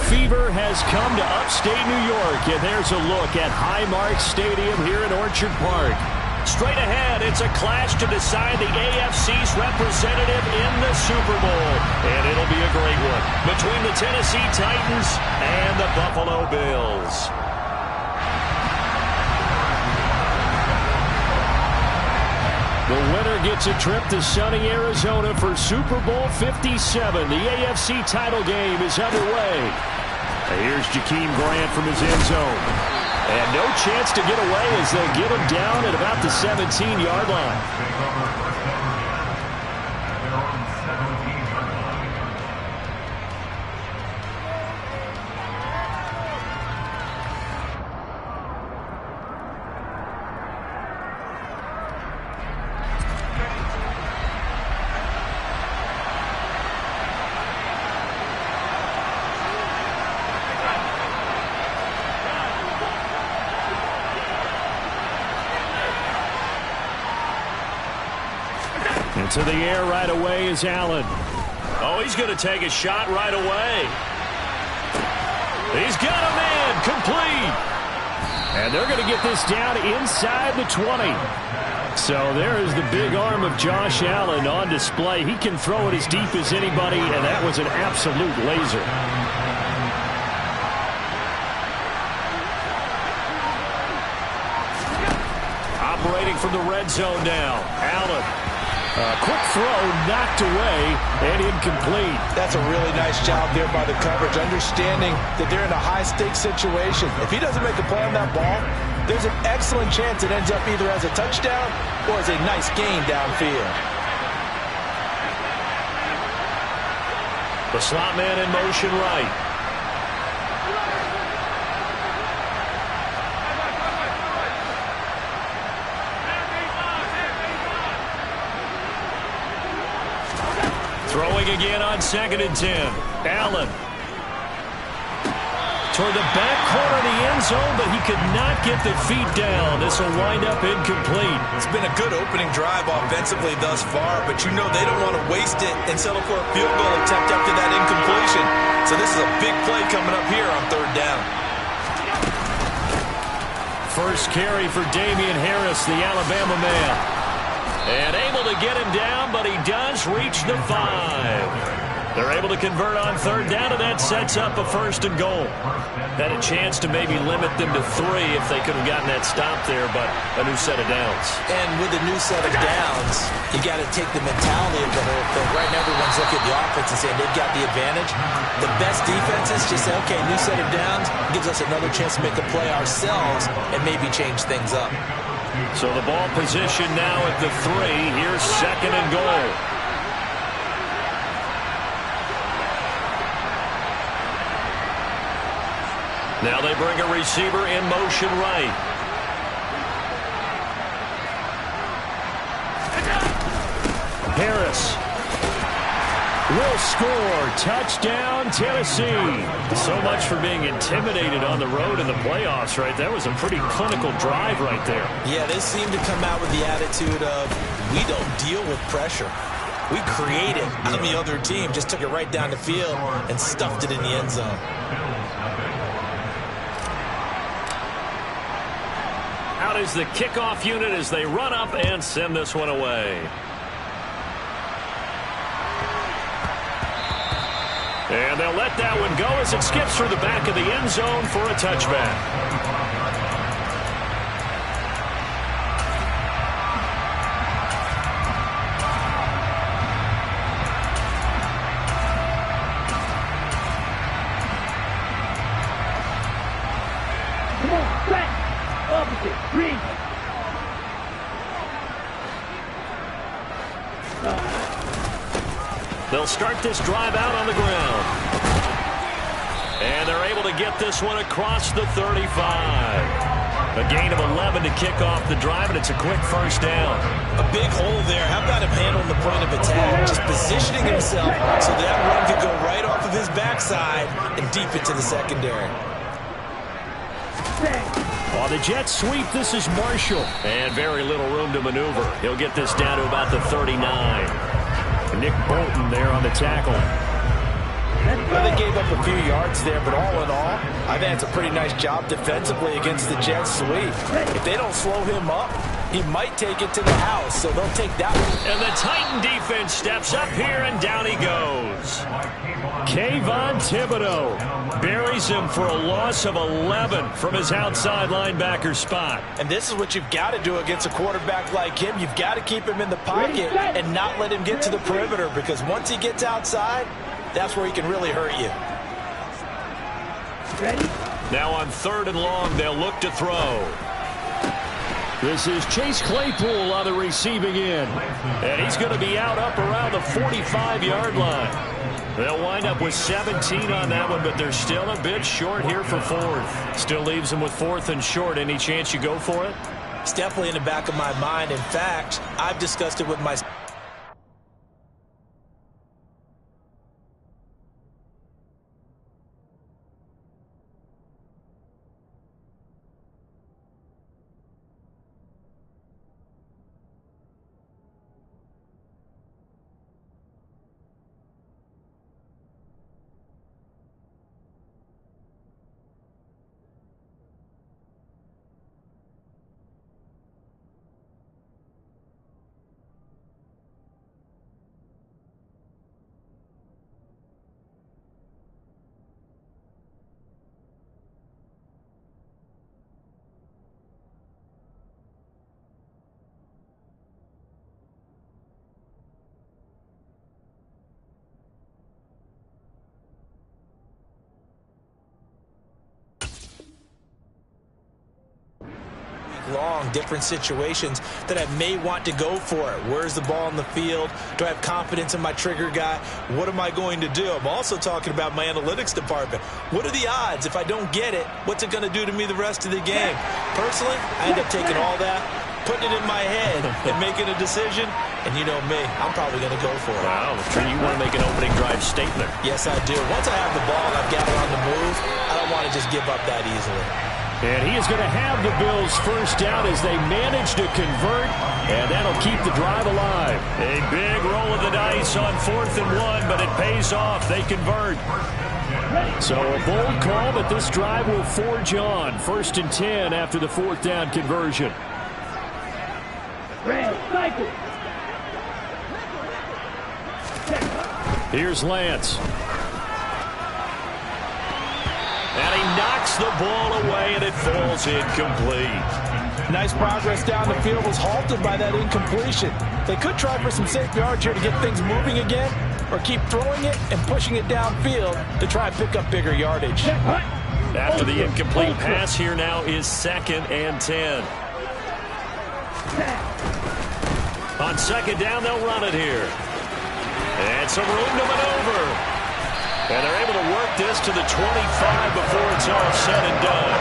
fever has come to upstate New York, and there's a look at Highmark Stadium here in Orchard Park. Straight ahead, it's a clash to decide the AFC's representative in the Super Bowl, and it'll be a great one between the Tennessee Titans and the Buffalo Bills. The winner gets a trip to sunny Arizona for Super Bowl 57. The AFC title game is underway. Here's Jakeem Grant from his end zone. And no chance to get away as they'll get him down at about the 17-yard line. To the air right away is Allen. Oh, he's going to take a shot right away. He's got a man complete. And they're going to get this down inside the 20. So there is the big arm of Josh Allen on display. He can throw it as deep as anybody, and that was an absolute laser. Operating from the red zone now. Allen. Quick throw, knocked away, and incomplete. That's a really nice job there by the coverage, understanding that they're in a high-stakes situation. If he doesn't make a play on that ball, there's an excellent chance it ends up either as a touchdown or as a nice gain downfield. The slot man in motion right. Throwing again on 2nd and 10. Allen. Toward the back corner of the end zone, but he could not get the feet down. This will wind up incomplete. It's been a good opening drive offensively thus far, but you know they don't want to waste it and settle for a field goal attempt after that incompletion. So this is a big play coming up here on 3rd down. First carry for Damian Harris, the Alabama man. And able to get him down, but he does reach the 5. They're able to convert on 3rd down, and that sets up a 1st and goal. Had a chance to maybe limit them to 3 if they could have gotten that stop there, but a new set of downs. And with a new set of downs, you got to take the mentality of the whole thing. Right now, everyone's looking at the offense and saying they've got the advantage. The best defenses just say, okay, new set of downs gives us another chance to make a play ourselves and maybe change things up. So the ball position now at the 3. Here's 2nd and goal. Now they bring a receiver in motion right. Harris will score. Touchdown, Tennessee. So much for being intimidated on the road in the playoffs, right? That was a pretty clinical drive right there. Yeah, they seem to come out with the attitude of, we don't deal with pressure. We create it on the other team. Just took it right down the field and stuffed it in the end zone. Out is the kickoff unit as they run up and send this one away. And they'll let that one go as it skips through the back of the end zone for a touchback. Come on, back, opposite, green. They'll start this drive out on the ground. And they're able to get this one across the 35. A gain of 11 to kick off the drive, and it's a quick 1st down. A big hole there. How about him handling the point of attack? Just positioning himself so that run could go right off of his backside and deep into the secondary. On the jet sweep, this is Marshall. And very little room to maneuver. He'll get this down to about the 39. Nick Bolton there on the tackle. Well, they gave up a few yards there, but all in all, I think it's a pretty nice job defensively against the Jets sweep. If they don't slow him up, he might take it to the house, so they'll take that one. And the Titan defense steps up here, and down he goes. Kayvon Thibodeau buries him for a loss of 11 from his outside linebacker spot. And this is what you've got to do against a quarterback like him. You've got to keep him in the pocket and not let him get to the perimeter, because once he gets outside, that's where he can really hurt you. Ready? Now on 3rd and long, they'll look to throw. This is Chase Claypool on the receiving end. And he's going to be out up around the 45-yard line. They'll wind up with 17 on that one, but they're still a bit short here for 4th. Still leaves them with 4th and short. Any chance you go for it? It's definitely in the back of my mind. In fact, I've discussed it with my... long, different situations that I may want to go for it. Where's the ball on the field? Do I have confidence in my trigger guy? What am I going to do? I'm also talking about my analytics department. What are the odds? If I don't get it, what's it going to do to me the rest of the game? Personally, I end up taking all that, putting it in my head, and making a decision. And you know me, I'm probably going to go for it. Wow, you want to make an opening drive statement. Yes, I do. Once I have the ball and I've got it on the move, I don't want to just give up that easily. And he is going to have the Bills first down as they manage to convert, and that'll keep the drive alive. A big roll of the dice on 4th and 1, but it pays off. They convert. So a bold call, but this drive will forge on. 1st and 10 after the 4th down conversion. Cycle. Here's Lance. And he knocks the ball away, and it falls incomplete. Nice progress down the field, was halted by that incompletion. They could try for some safe yards here to get things moving again, or keep throwing it and pushing it downfield to try and pick up bigger yardage. After the incomplete pass, here now is 2nd and 10. On 2nd down, they'll run it here. And some room to maneuver. And they're able to work this to the 25 before it's all said and done.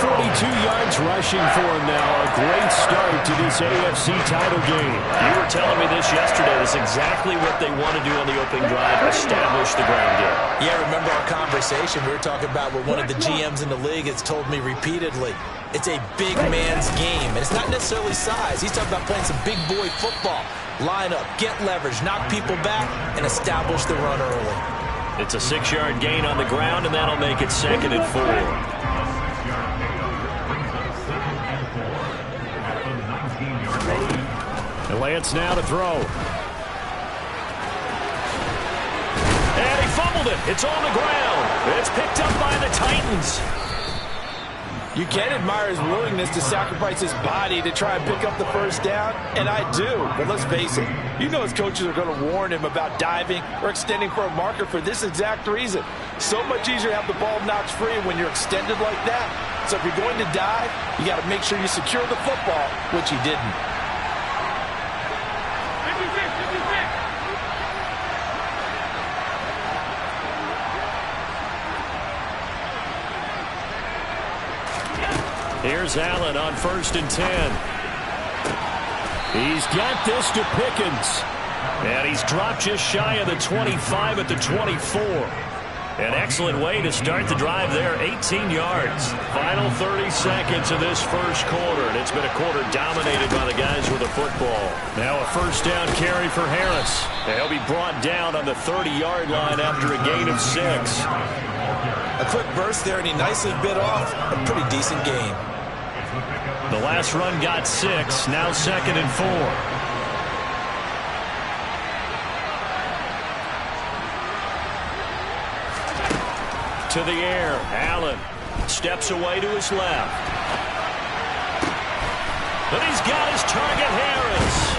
42 yards rushing for him now. A great start to this AFC title game. You were telling me this yesterday. That's exactly what they want to do on the opening drive, establish the ground game. Yeah, remember our conversation. We were talking about what one of the GMs in the league has told me repeatedly. It's a big man's game, and it's not necessarily size. He's talking about playing some big boy football. Line up, get leverage, knock people back, and establish the run early. It's a 6-yard gain on the ground, and that'll make it 2nd and 4. And Lance now to throw. And he fumbled it. It's on the ground. It's picked up by the Titans. You can admire his willingness to sacrifice his body to try and pick up the first down, and I do. But let's face it, you know his coaches are going to warn him about diving or extending for a marker for this exact reason. So much easier to have the ball knocked free when you're extended like that. So if you're going to dive, you got to make sure you secure the football, which he didn't. Here's Allen on 1st and 10. He's got this to Pickens. And he's dropped just shy of the 25 at the 24. An excellent way to start the drive there, 18 yards. Final 30 seconds of this first quarter, and it's been a quarter dominated by the guys with the football. Now a first down carry for Harris. And he'll be brought down on the 30-yard line after a gain of 6. A quick burst there, and he nicely bit off a pretty decent gain. The last run got 6, now 2nd and 4. To the air, Allen steps away to his left. But he's got his target, Harris.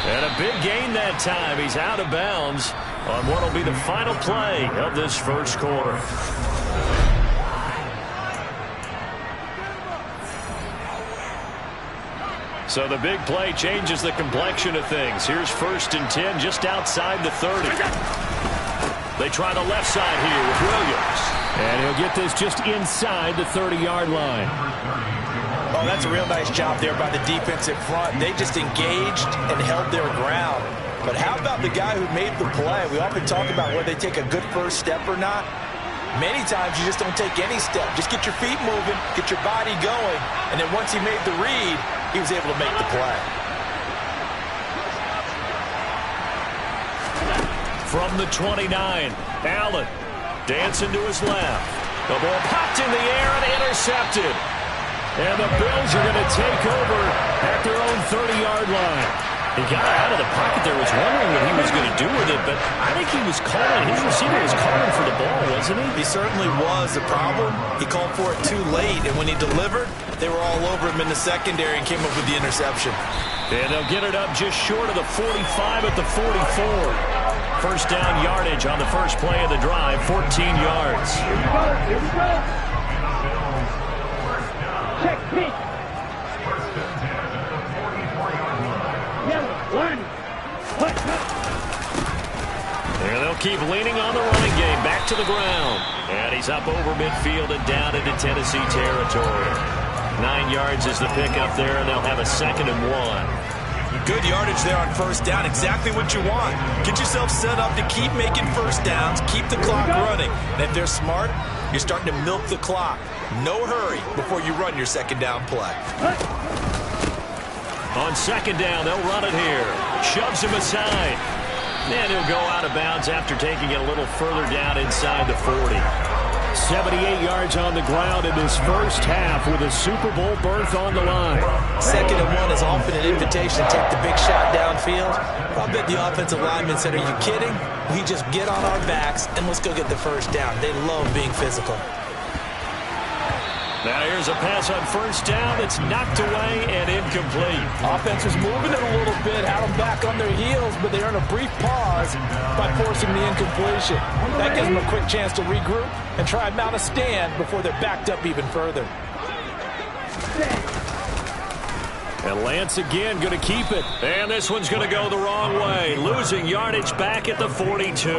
And a big gain that time. He's out of bounds on what will be the final play of this first quarter. So the big play changes the complexion of things. Here's 1st and 10 just outside the 30. They try the left side here with Williams. And he'll get this just inside the 30-yard line. Oh, that's a real nice job there by the defensive front. They just engaged and held their ground. But how about the guy who made the play? We often talk about whether they take a good first step or not. Many times you just don't take any step. Just get your feet moving, get your body going, and then once he made the read, he was able to make the play. From the 29, Allen dancing to his left. The ball popped in the air and intercepted. And the Bills are going to take over at their own 30-yard line. He got out of the pocket there, was wondering what he was going to do with it, but I think he was calling, his receiver was calling for the ball, wasn't he? He certainly was. The problem, he called for it too late, and when he delivered, they were all over him in the secondary and came up with the interception. And they'll get it up just short of the 45 at the 44. First down yardage on the first play of the drive, 14 yards. Here we go. Here we go. Check pitch. And they'll keep leaning on the running game. Back to the ground. And he's up over midfield and down into Tennessee territory. 9 yards is the pickup there, and they'll have a 2nd and 1. Good yardage there on first down. Exactly what you want. Get yourself set up to keep making first downs, keep the clock running. And if they're smart, you're starting to milk the clock. No hurry before you run your 2nd down play. On 2nd down, they'll run it here. Shoves him aside. And he'll go out of bounds after taking it a little further down inside the 40. 78 yards on the ground in this first half with a Super Bowl berth on the line. 2nd and 1 is often an invitation to take the big shot downfield. I bet the offensive linemen said, are you kidding? We just get on our backs and let's go get the first down. They love being physical. Now here's a pass on first down that's knocked away and incomplete. Offense was moving it a little bit, had them back on their heels, but they earned a brief pause by forcing the incompletion. That gives them a quick chance to regroup and try and mount a stand before they're backed up even further. And Lance again going to keep it. And this one's going to go the wrong way. Losing yardage back at the 42.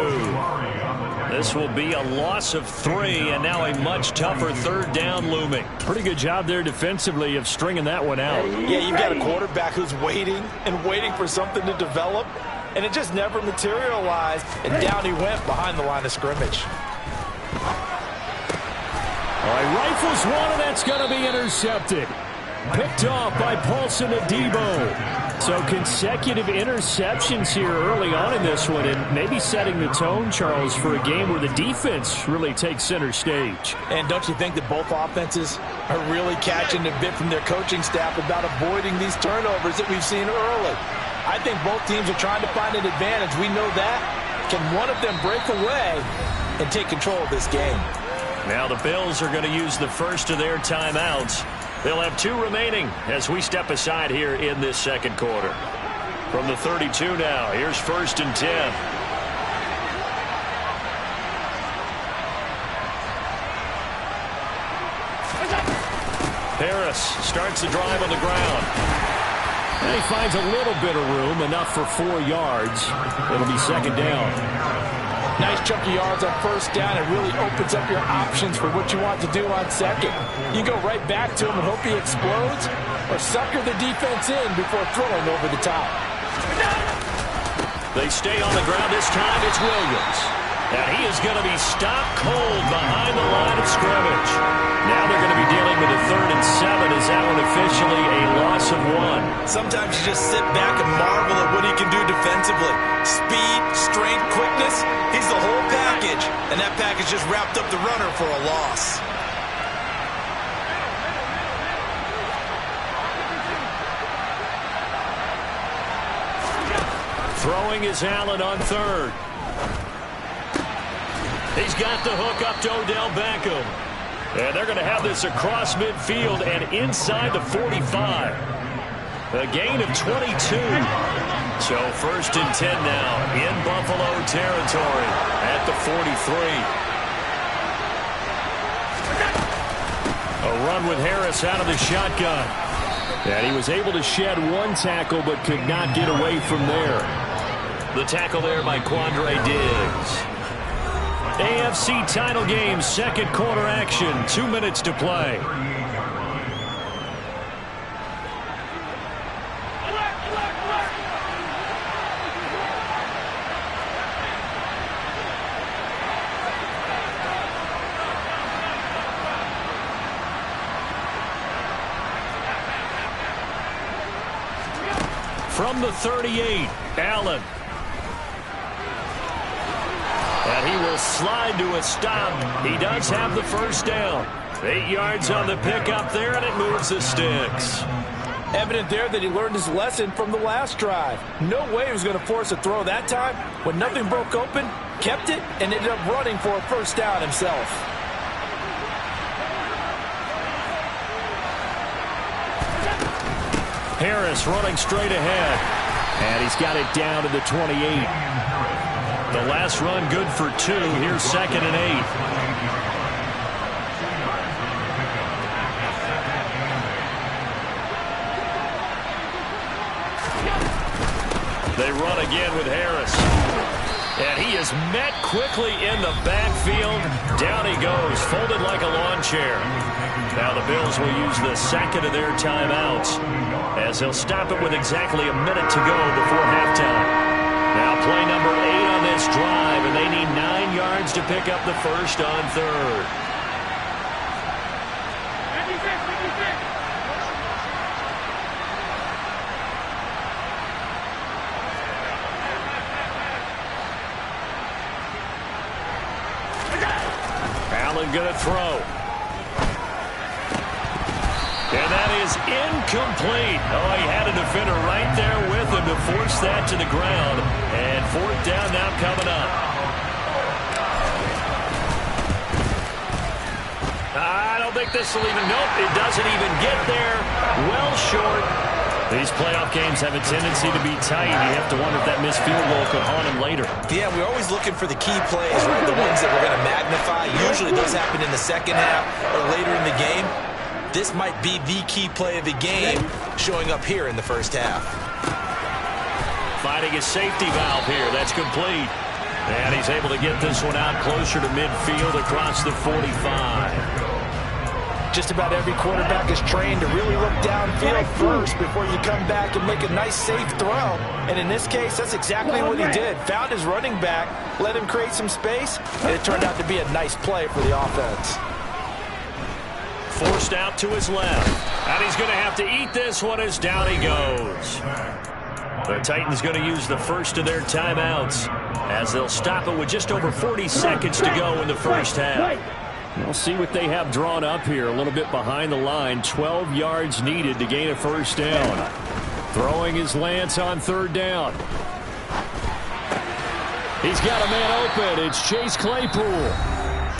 This will be a loss of 3, and now a much tougher 3rd down looming. Pretty good job there defensively of stringing that one out. Yeah, you've got a quarterback who's waiting and waiting for something to develop, and it just never materialized, and down he went behind the line of scrimmage. All right, rifles one, and that's going to be intercepted. Picked off by Paulson Adebo. So consecutive interceptions here early on in this one, and maybe setting the tone, Charles, for a game where the defense really takes center stage. And don't you think that both offenses are really catching a bit from their coaching staff about avoiding these turnovers that we've seen early? I think both teams are trying to find an advantage. We know that. Can one of them break away and take control of this game? Now the Bills are going to use the first of their timeouts. They'll have 2 remaining as we step aside here in this 2nd quarter. From the 32 now, here's 1st and 10. Harris starts the drive on the ground. And he finds a little bit of room, enough for 4 yards. It'll be 2nd down. Nice chunky yards on first down. It really opens up your options for what you want to do on 2nd. You go right back to him and hope he explodes, or sucker the defense in before throwing over the top. They stay on the ground this time. It's Williams. And he is going to be stopped cold behind the line of scrimmage. Now they're going to be dealing with a 3rd and 7. Is that one officially a loss of 1? Sometimes you just sit back and marvel at what he can do defensively. Speed, strength, quickness, he's the whole package. And that package just wrapped up the runner for a loss. Throwing is Allen on 3rd. He's got the hook up to Odell Beckham. And they're going to have this across midfield and inside the 45. A gain of 22. So 1st and 10 now in Buffalo territory at the 43. A run with Harris out of the shotgun. And he was able to shed 1 tackle but could not get away from there. The tackle there by Quandre Diggs. AFC title game, 2nd quarter action, 2 minutes to play. From the 38, Allen. And he will slide to a stop. He does have the 1st down. 8 yards on the pickup there, and it moves the sticks. Evident there that he learned his lesson from the last drive. No way he was going to force a throw that time. When nothing broke open, kept it, and ended up running for a 1st down himself. Harris running straight ahead. And he's got it down to the 28. The last run good for 2. Here's 2nd and 8. They run again with Harris. And he is met quickly in the backfield. Down he goes, folded like a lawn chair. Now the Bills will use the 2nd of their timeouts as they'll stop it with exactly a minute to go before halftime. Now play number 8 on this drive, and they need 9 yards to pick up the 1st on 3rd. Allen going to throw. And that is incomplete. Oh, he had a defender right there with him to force that to the ground. And 4th down now coming up. I don't think this will even, nope, it doesn't even get there. Well short. These playoff games have a tendency to be tight. You have to wonder if that missed field goal could haunt him later. Yeah, we're always looking for the key plays, right? The ones that we're going to magnify. Usually those happen in the 2nd half or later in the game. This might be the key play of the game showing up here in the 1st half. Finding a safety valve here. That's complete. And he's able to get this one out closer to midfield across the 45. Just about every quarterback is trained to really look downfield first before you come back and make a nice, safe throw. And in this case, that's exactly what he did. Found his running back, let him create some space, and it turned out to be a nice play for the offense. Forced out to his left. And he's going to have to eat this one as down he goes. The Titans going to use the 1st of their timeouts as they'll stop it with just over 40 seconds to go in the 1st half. We'll see what they have drawn up here. A little bit behind the line. 12 yards needed to gain a 1st down. Throwing is Lance on 3rd down. He's got a man open. It's Chase Claypool.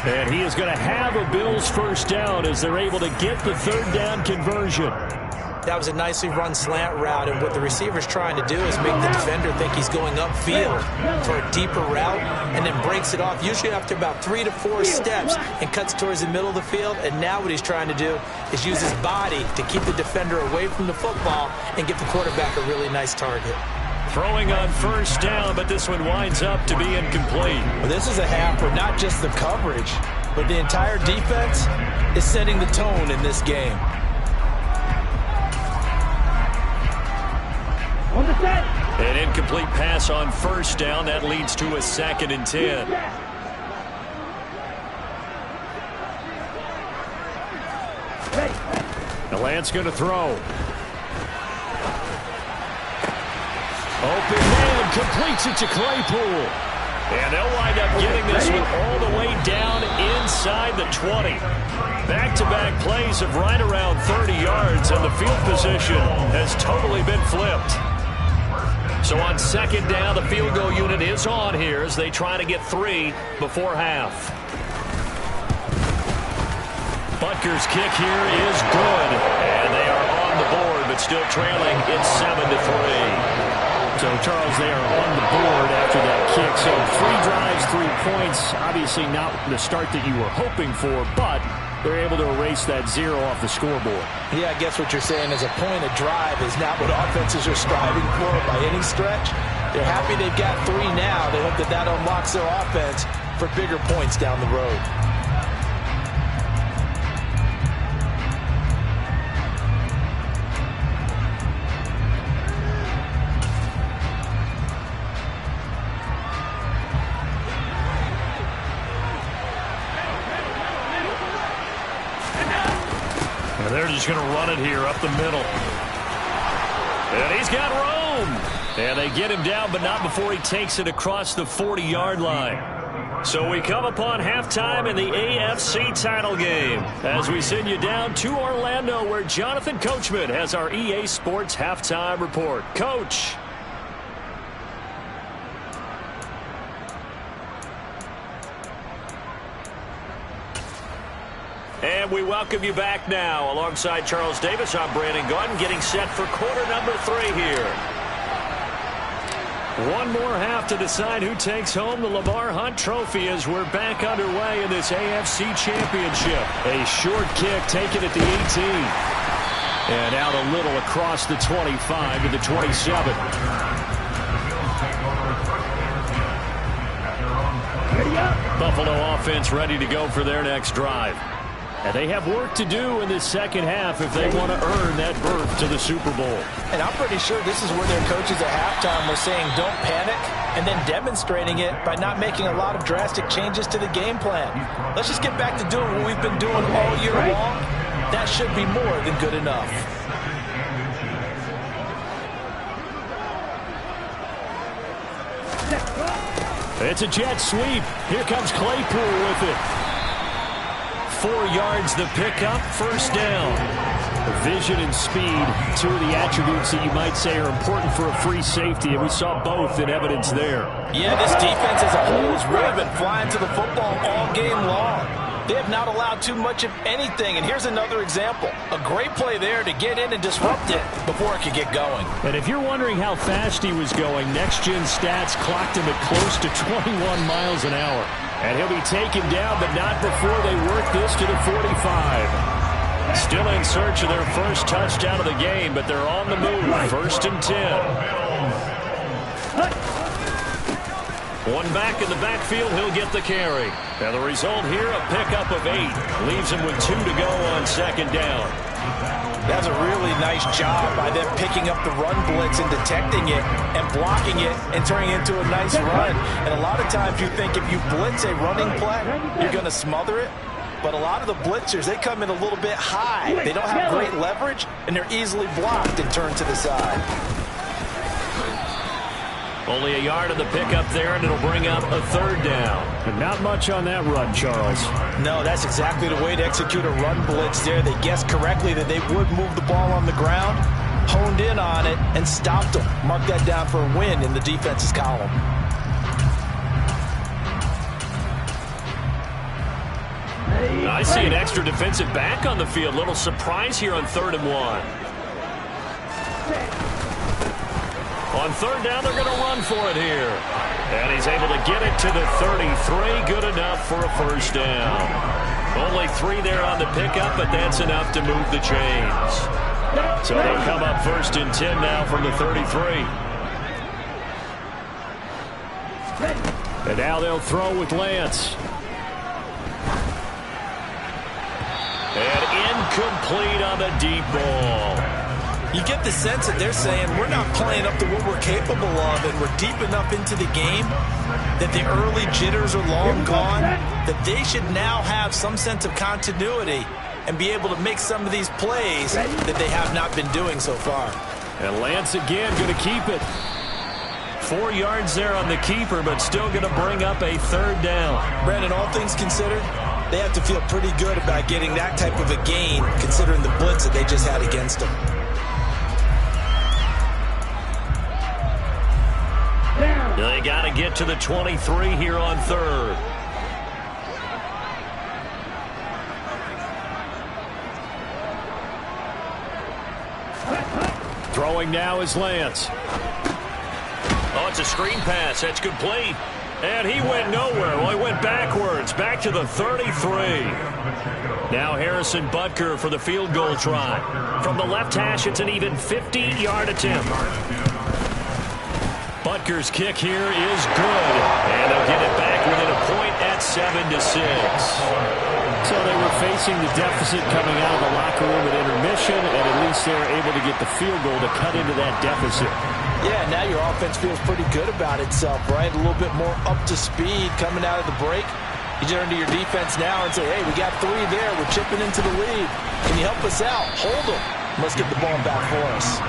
And he is going to have a Bills 1st down as they're able to get the 3rd down conversion. That was a nicely run slant route, and what the receiver's trying to do is make the defender think he's going upfield for a deeper route and then breaks it off, usually after about 3 to 4 steps, and cuts towards the middle of the field. And now what he's trying to do is use his body to keep the defender away from the football and get the quarterback a really nice target. Throwing on 1st down, but this one winds up to be incomplete. Well, this is a half where not just the coverage, but the entire defense is setting the tone in this game. On the set. An incomplete pass on 1st down. That leads to a 2nd and 10. Now Lance going to throw. Open man, completes it to Claypool. And they'll wind up getting this one all the way down inside the 20. Back-to-back plays of right around 30 yards, and the field position has totally been flipped. So on second down, the field goal unit is on here as they try to get 3 before half. Butker's kick here is good, and they are on the board, but still trailing. It's 7-3. So, Charles, they are on the board after that kick. So 3 drives, 3 points. Obviously not the start that you were hoping for, but they're able to erase that 0 off the scoreboard. Yeah, I guess what you're saying is a point of drive is not what offenses are striving for by any stretch. They're happy they've got 3 now. They hope that that unlocks their offense for bigger points down the road. They're just going to run it here up the middle. And he's got room. And they get him down, but not before he takes it across the 40-yard line. So we come upon halftime in the AFC title game as we send you down to Orlando, where Jonathan Coachman has our EA Sports halftime report. Coach. And we welcome you back now. Alongside Charles Davis, I'm Brandon Gunn, getting set for quarter number 3 here. One more half to decide who takes home the Lamar Hunt Trophy as we're back underway in this AFC Championship. A short kick taken at the 18. And out a little across the 25 to the 27. Buffalo offense ready to go for their next drive. And they have work to do in this second half if they want to earn that berth to the Super Bowl. And I'm pretty sure this is where their coaches at halftime were saying don't panic, and then demonstrating it by not making a lot of drastic changes to the game plan. Let's just get back to doing what we've been doing all year long. That should be more than good enough. It's a jet sweep. Here comes Claypool with it. 4 yards the pickup, first down. Vision and speed, 2 of the attributes that you might say are important for a free safety, and we saw both in evidence there. Yeah, this defense as a whole has really been flying to the football all game long. They have not allowed too much of anything, and here's another example. A great play there to get in and disrupt it before it could get going. And if you're wondering how fast he was going, next-gen stats clocked him at close to 21 miles an hour. And he'll be taken down, but not before they work this to the 45. Still in search of their first touchdown of the game, but they're on the move. 1st and 10. One back in the backfield, he'll get the carry. And the result here, a pickup of 8. Leaves him with 2 to go on second down. That's a really nice job by them picking up the run blitz and detecting it and blocking it and turning it into a nice run. And a lot of times you think if you blitz a running play, you're going to smother it. But a lot of the blitzers, they come in a little bit high. They don't have great leverage, and they're easily blocked and turned to the side. Only a yard of the pickup there, and it'll bring up a 3rd down. But not much on that run, Charles. No, that's exactly the way to execute a run blitz there. They guessed correctly that they would move the ball on the ground, honed in on it, and stopped them. Mark that down for a win in the defense's column. I see an extra defensive back on the field. Little surprise here on 3rd and 1. On 3rd down, they're going to run for it here. And he's able to get it to the 33. Good enough for a first down. Only 3 there on the pickup, but that's enough to move the chains. So they'll come up 1st and 10 now from the 33. And now they'll throw with Lance. And incomplete on the deep ball. You get the sense that they're saying we're not playing up to what we're capable of, and we're deep enough into the game that the early jitters are long gone, that they should now have some sense of continuity and be able to make some of these plays that they have not been doing so far. And Lance again going to keep it. 4 yards there on the keeper, but still going to bring up a third down. Brandon, all things considered, they have to feel pretty good about getting that type of a gain, considering the blitz that they just had against them. They got to get to the 23 here on third. Throwing now is Lance. Oh, it's a screen pass. That's complete. And he went nowhere. Well, he went backwards. Back to the 33. Now Harrison Butker for the field goal try. From the left hash, it's an even 50-yard attempt. Butker's kick here is good. And they'll get it back within a point at 7-6. So they were facing the deficit coming out of the locker room at intermission, and at least they were able to get the field goal to cut into that deficit. Yeah, now your offense feels pretty good about itself, right? A little bit more up to speed coming out of the break. You turn to your defense now and say, hey, we got 3 there. We're chipping into the lead. Can you help us out? Hold them. Let's get the ball back for us.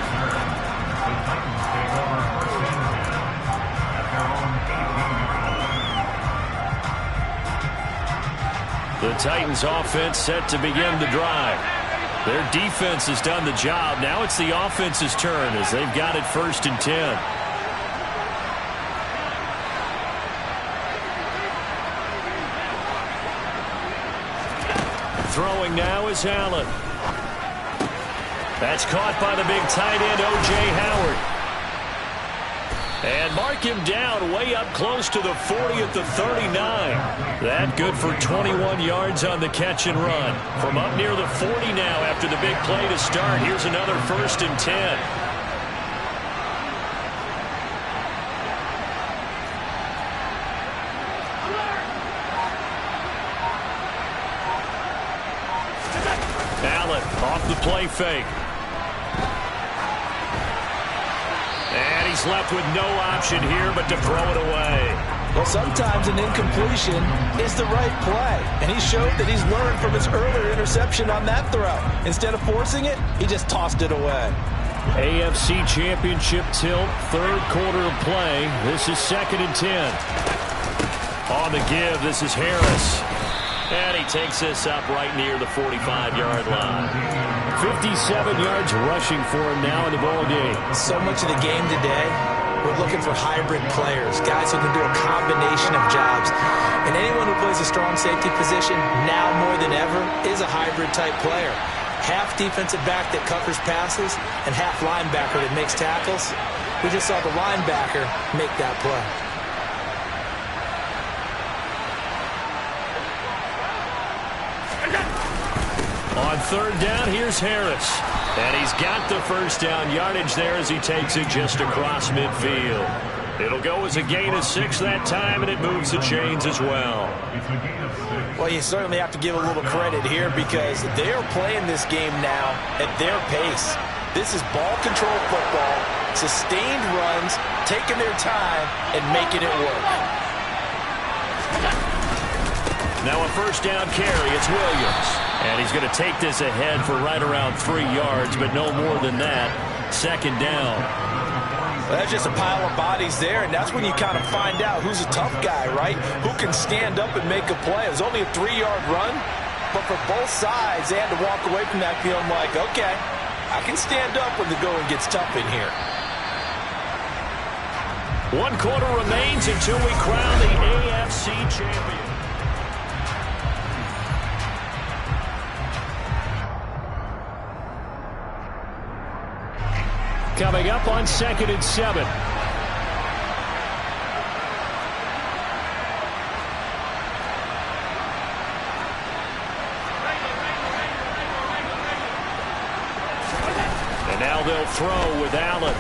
The Titans offense set to begin the drive. Their defense has done the job. Now it's the offense's turn as they've got it 1st and 10. Throwing now is Allen. That's caught by the big tight end, O.J. Howard. And mark him down way up close to the 40 at the 39. That good for 21 yards on the catch and run. From up near the 40 now after the big play to start. Here's another 1st and 10. Allen off the play fake. And he's left with no option here but to throw it away. Well, sometimes an incompletion is the right play. And he showed that he's learned from his earlier interception on that throw. Instead of forcing it, he just tossed it away. AFC Championship tilt, 3rd quarter of play. This is 2nd and 10. On the give, this is Harris. And he takes this up right near the 45-yard line. 57 yards rushing for him now in the ball game. So much of the game today, we're looking for hybrid players, guys who can do a combination of jobs. And anyone who plays a strong safety position, now more than ever, is a hybrid-type player. Half defensive back that covers passes and half linebacker that makes tackles. We just saw the linebacker make that play. On 3rd down, here's Harris. And he's got the 1st down yardage there as he takes it just across midfield. It'll go as a gain of 6 that time, and it moves the chains as well. Well, you certainly have to give a little credit here because they're playing this game now at their pace. This is ball control football, sustained runs, taking their time, and making it work. Now a 1st down carry, it's Williams. And he's going to take this ahead for right around 3 yards, but no more than that. 2nd down. Well, that's just a pile of bodies there, and that's when you kind of find out who's a tough guy, right? Who can stand up and make a play. It was only a 3-yard run, but for both sides, they had to walk away from that feeling like, okay, I can stand up when the going gets tough in here. 1 quarter remains until we crown the AFC champion. Coming up on 2nd and 7. And now they'll throw with Allen.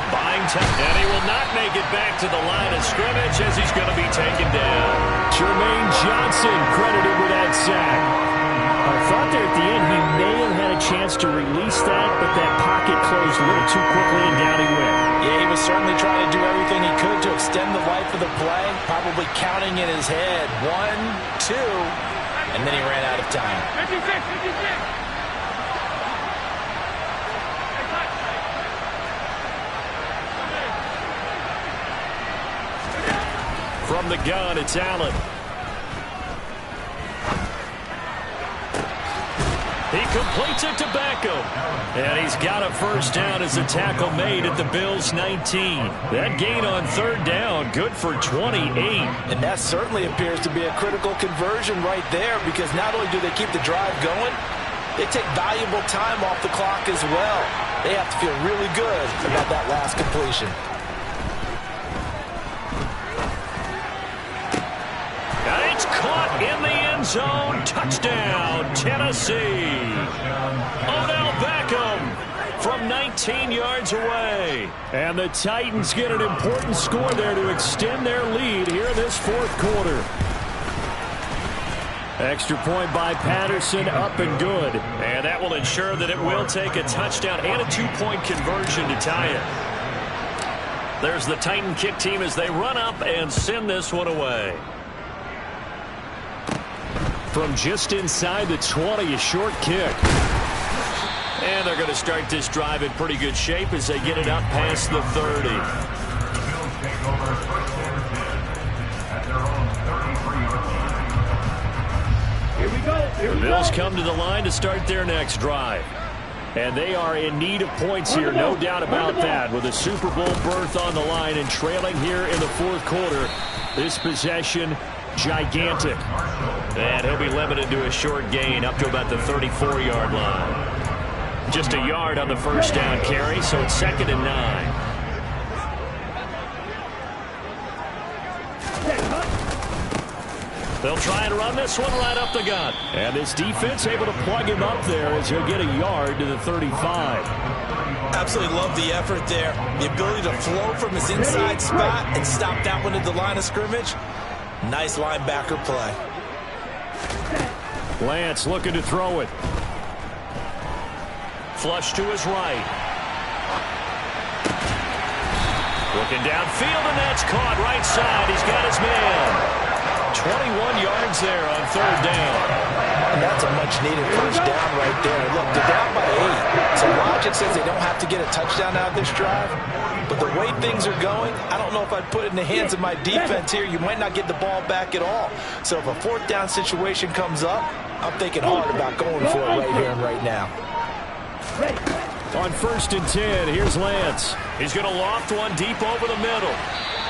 Buying time, and he will not make it back to the line of scrimmage as he's going to be taken down. Jermaine Johnson credited with that sack. I thought there at the end he may have had a chance to release that, but that pocket closed a little too quickly, and down he went. Yeah, he was certainly trying to do everything he could to extend the life of the play, probably counting in his head. 1, 2, and then he ran out of time. 56, 56. From the gun, it's Allen. He completes it to Beckham. And he's got a first down as a tackle made at the Bills' 19. That gain on third down, good for 28. And that certainly appears to be a critical conversion right there, because not only do they keep the drive going, they take valuable time off the clock as well. They have to feel really good about that last completion. And it's caught in the end zone. Touchdown, Tennessee. Odell Beckham from 19 yards away. And the Titans get an important score there to extend their lead here in this fourth quarter. Extra point by Patterson, up and good. And that will ensure that it will take a touchdown and a two-point conversion to tie it. There's the Titan kick team as they run up and send this one away. From just inside the 20, a short kick. And they're going to start this drive in pretty good shape as they get it up past the 30. Here we go. The Bills come to the line to start their next drive. And they are in need of points here, no doubt about that, with a Super Bowl berth on the line and trailing here in the fourth quarter. This possession, gigantic. And he'll be limited to a short gain up to about the 34-yard line. Just a yard on the first down carry, so it's 2nd and 9. They'll try and run this one right up the gut. And this defense able to plug him up there as he'll get a yard to the 35. Absolutely love the effort there. The ability to flow from his inside spot and stop that one at the line of scrimmage. Nice linebacker play. Lance looking to throw it. Flush to his right. Looking downfield, and that's caught right side. He's got his man. 21 yards there on third down. And that's a much-needed first down right there. Look, they're down by 8. So logic says they don't have to get a touchdown out of this drive. But the way things are going, I don't know if I'd put it in the hands of my defense here. You might not get the ball back at all. So if a fourth down situation comes up, I'm thinking hard about going for it right here and right now. On 1st and 10, here's Lance. He's going to loft one deep over the middle.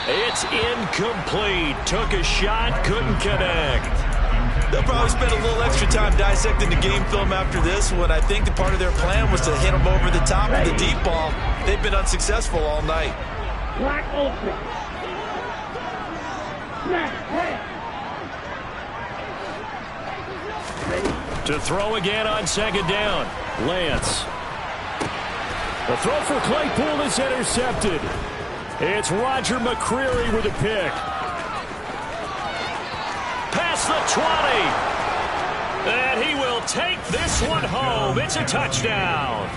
It's incomplete. Took a shot, couldn't connect. They'll probably spend a little extra time dissecting the game film after this one. I think the part of their plan was to hit them over the top of the deep ball. They've been unsuccessful all night. Black open. To throw again on 2nd down. Lance. The throw for Claypool is intercepted. It's Roger McCreary with a pick. Past the 20. And he will take this one home. It's a touchdown.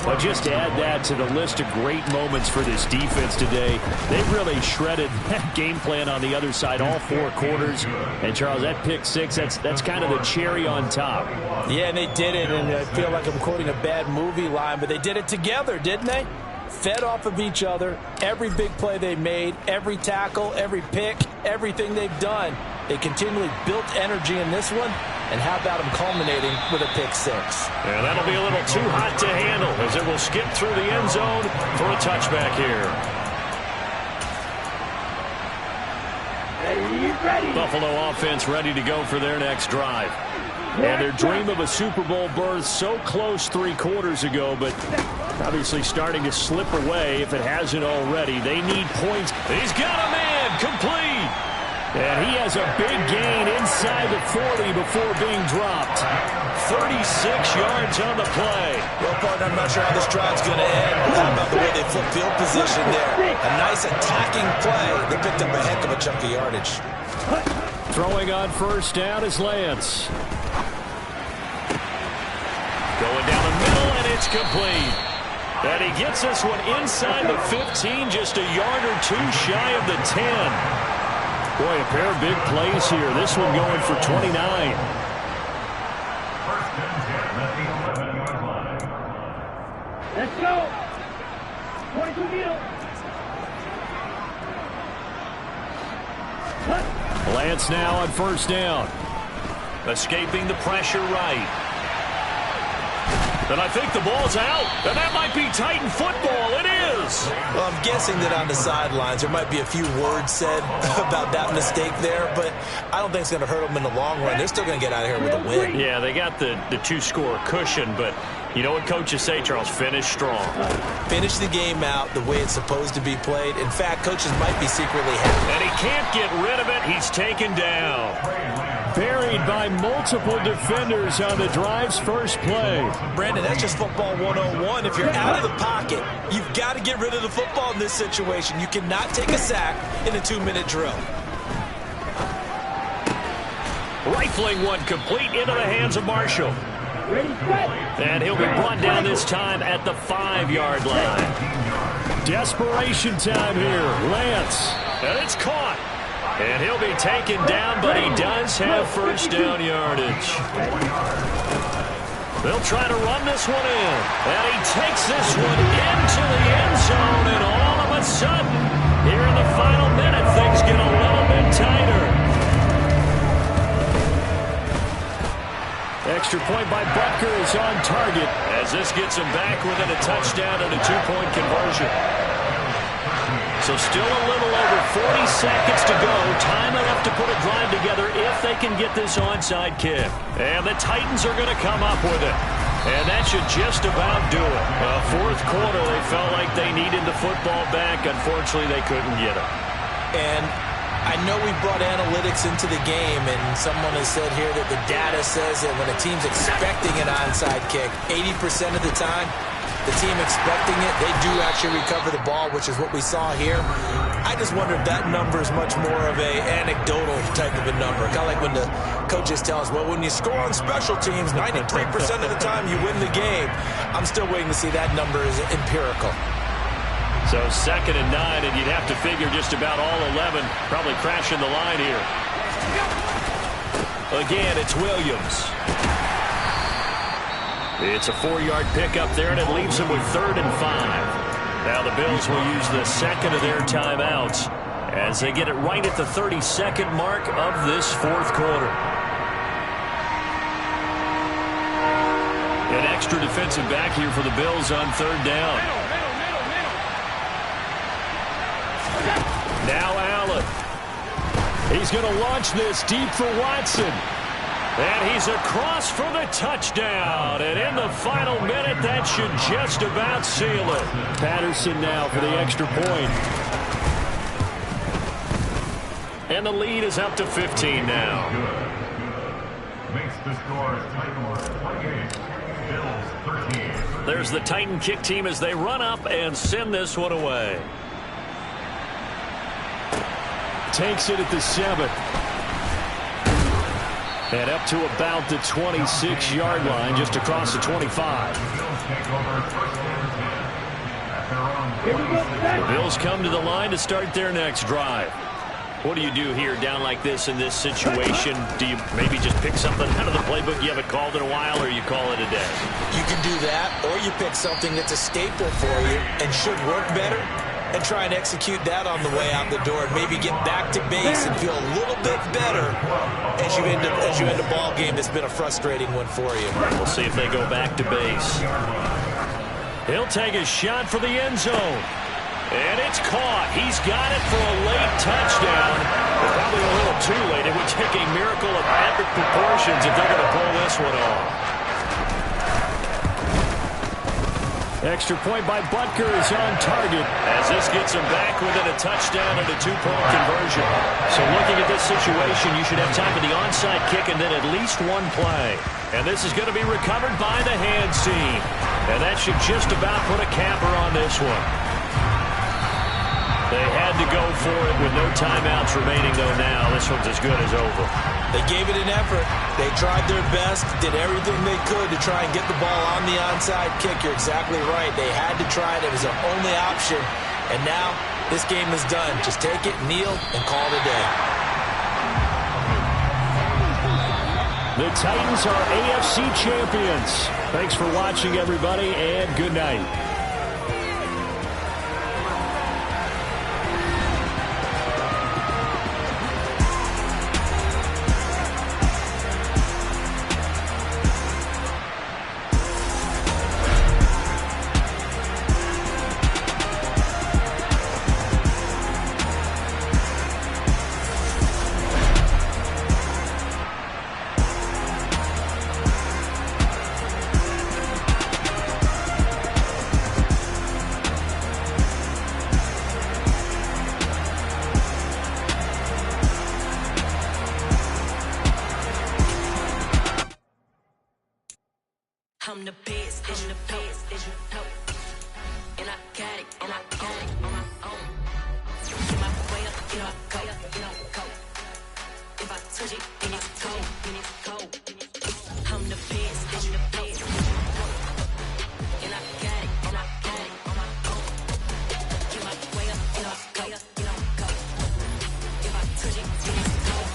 But just add that to the list of great moments for this defense today. They've really shredded that game plan on the other side all 4 quarters. And, Charles, that pick 6, that's kind of the cherry on top. Yeah, and they did it, and I feel like I'm quoting a bad movie line, but they did it together, didn't they? Fed off of each other, every big play they made, every tackle, every pick, everything they've done. They continually built energy in this one, and how about them culminating with a pick 6? And that'll be a little too hot to handle as it will skip through the end zone for a touchback here. Ready. Buffalo offense ready to go for their next drive. And their dream of a Super Bowl berth so close 3 quarters ago, but obviously starting to slip away if it hasn't already. They need points. He's got a man complete. And he has a big gain inside the 40 before being dropped. 36 yards on the play. Well, partner, I'm not sure how this drive's going to end. How about the way they flip field position there? A nice attacking play. They picked up a heck of a chunk of yardage. Throwing on 1st down is Lance. Going down the middle, and it's complete. And he gets this one inside the 15, just a yard or 2 shy of the 10. Boy, a pair of big plays here. This one going for 29. Let's go. 22 meter. Lance now on first down. Escaping the pressure right. And I think the ball's out. And that might be Titan football. It is. Well, I'm guessing that on the sidelines there might be a few words said about that mistake there, but I don't think it's going to hurt them in the long run. They're still going to get out of here with a win. Yeah, they got the two-score cushion, but you know what coaches say, Charles? Finish strong. Finish the game out the way it's supposed to be played. In fact, coaches might be secretly happy. And he can't get rid of it. He's taken down. Buried by multiple defenders on the drive's first play. Brandon, that's just football 101. If you're out of the pocket, you've got to get rid of the football in this situation. You cannot take a sack in a 2-minute drill. Rifling one complete into the hands of Marshall. And he'll be brought down this time at the 5-yard line. Desperation time here. Lance. And it's caught. And he'll be taken down, but he does have first down yardage. They'll try to run this one in. And he takes this one into the end zone. And all of a sudden, here in the final minute, things get a little bit tighter. Extra point by Butker is on target as this gets him back within a touchdown and a 2-point conversion. So still a little over 40 seconds to go. Time enough to put a drive together if they can get this onside kick. And the Titans are going to come up with it. And that should just about do it. Fourth quarter, they felt like they needed the football back. Unfortunately, they couldn't get it. And I know we brought analytics into the game, and someone has said here that the data says that when a team's expecting an onside kick, 80% of the time, the team expecting it, they do actually recover the ball, which is what we saw here. I just wonder if that number is much more of a anecdotal type of a number. Kind of like when the coaches tell us, well, when you score on special teams, 93% of the time you win the game. I'm still waiting to see that number is empirical. So 2nd and 9, and you'd have to figure just about all 11 probably crashing the line here. Again, it's Williams. It's a 4-yard pickup there, and it leaves them with 3rd and 5. Now the Bills will use the second of their timeouts as they get it right at the 32nd mark of this fourth quarter. An extra defensive back here for the Bills on 3rd down. Now Allen. He's going to launch this deep for Watson. And he's across for the touchdown. And in the final minute, that should just about seal it. Patterson now for the extra point. And the lead is up to 15 now. Makes the score Titans 28, Bills 13. There's the Titan kick team as they run up and send this one away. Takes it at the 7th. And up to about the 26-yard line, just across the 25. The Bills come to the line to start their next drive. What do you do here down like this in this situation? Do you maybe just pick something out of the playbook you haven't called in a while, or you call it a day? You can do that, or you pick something that's a staple for you and should work better, and try and execute that on the way out the door and maybe get back to base and feel a little bit better as you end a ball game that's been a frustrating one for you. We'll see if they go back to base. He'll take a shot for the end zone. And it's caught. He's got it for a late touchdown. Probably a little too late. It would take a miracle of epic proportions if they're going to pull this one off. Extra point by Butker is on target as this gets him back within a touchdown and a 2-point conversion. So looking at this situation, you should have time for the onside kick and then at least one play. And this is going to be recovered by the hands team. And that should just about put a capper on this one. They had to go for it with no timeouts remaining, though now. This one's as good as over. They gave it an effort. They tried their best, did everything they could to try and get the ball on the onside kick. You're exactly right. They had to try it. It was their only option. And now this game is done. Just take it, kneel, and call it a day. The Titans are AFC champions. Thanks for watching, everybody, and good night. I'm the best, and the best, as you know. And I got it, on my own. Get my way up, get up, go. If I touch it, then it's cold. I'm the best, and the best. And I got it, on my own. Get my way up, get up, go. If I touch it, then it's cold.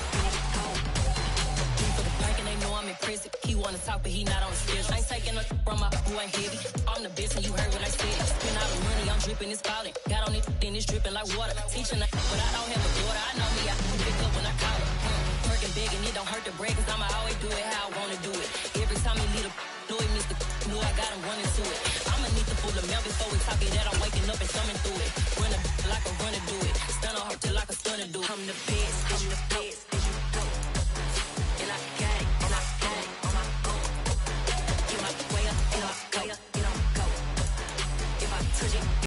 For the park and they know I'm impressive. He wanna talk, but he not on the schedule. I ain't taking a from my who ain't heavy. I'm the best and you heard what I said. Spend all the money, I'm dripping, it's falling. Got on it, then it's dripping like water. Teaching her, but I don't have a daughter. I know me, I can pick up when I call her. Working big and it don't hurt to break, cause I'ma always do it how I wanna do it. Every time he need a know it means the know I got him running to it. I'ma need the full amount before we talk it that I'm waking up and coming through it. Run a like a runner do it. Stun on her till like a stunner do it. I'm the best,